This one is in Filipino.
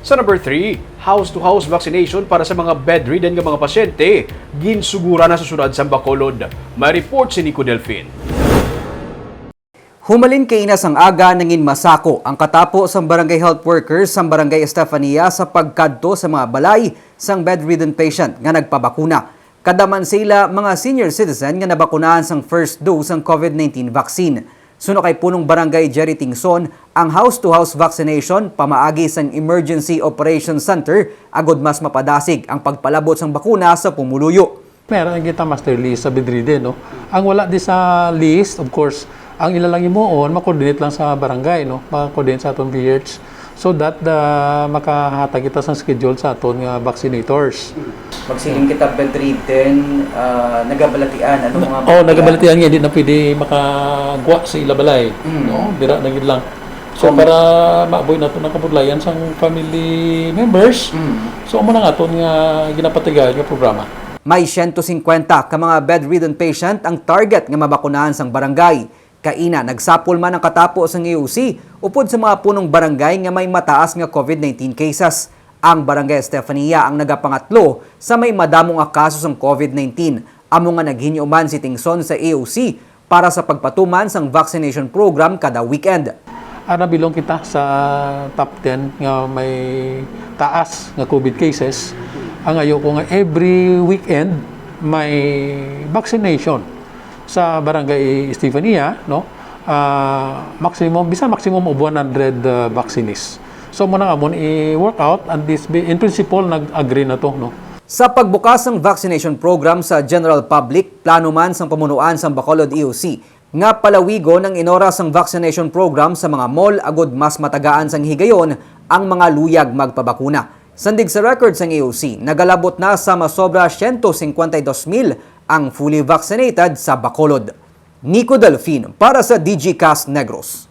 Sa number 3, house-to-house vaccination para sa mga bedridden nga mga pasyente, ginsugura na sa syudad sa Bacolod. May report si Nico Delfin. Humalin kay Inas ang aga nangin masako ang katapo sang barangay health workers sang barangay Estefania sa pagkadto sa mga balay sang bedridden patient nga nagpabakuna. Kadaman sila mga senior citizen nga nabakunahan sang first dose ng COVID-19 vaccine. Suno kay punong barangay Jerry Tingson ang house-to-house vaccination pamaagi sang Emergency Operations Center agod mas mapadasig ang pagpalabot sang bakuna sa pumuluyo. Meron kita master list sa bedridden, no? Ang wala di sa list, of course, ang ilalang imoon, makoordinate lang sa barangay, no? Makoordinate sa atong PH so that makahatag kita sa schedule sa aton nga vaccinators. Magsiling kita bedridden, nagabalatian, ano mga Nagabalatian nga, hindi na pwede makagwa sa ilabalay. No? Dira na gid lang. So, para maaboy nato ng kabudlayan sa family members, so amo na nga aton nga ginapatigayon nga programa. May 150 ka mga bedridden patient ang target nga mabakunahan sang barangay. Kaina, nagsapol man ang katapo sang EOC upod sa mga punong barangay nga may mataas nga COVID-19 cases. Ang barangay Estefania ang nagapangatlo sa may madamong kaso sang COVID-19. Amo nga naghinyuman si Tingson sa EOC para sa pagpatuman sang vaccination program kada weekend. Nabilong kita sa top 10 nga may taas nga COVID cases. Ang ayo ko nga every weekend may vaccination sa barangay Estefania, no? Maximum of 100 vaccinees. So muna nga mo i-work out and this in principle nag-agree na to, no? Sa pagbukas ng vaccination program sa general public, plano man sang pamunuan sang Bacolod EOC nga palawigo ng inoras ang vaccination program sa mga mall agod mas matagaan sang higayon ang mga luyag magpabakuna. Sandig sa record sang EOC, nagalabot na sa masobra 152,000 ang fully vaccinated sa Bacolod. Nico Delfin para sa DG Cast Negros.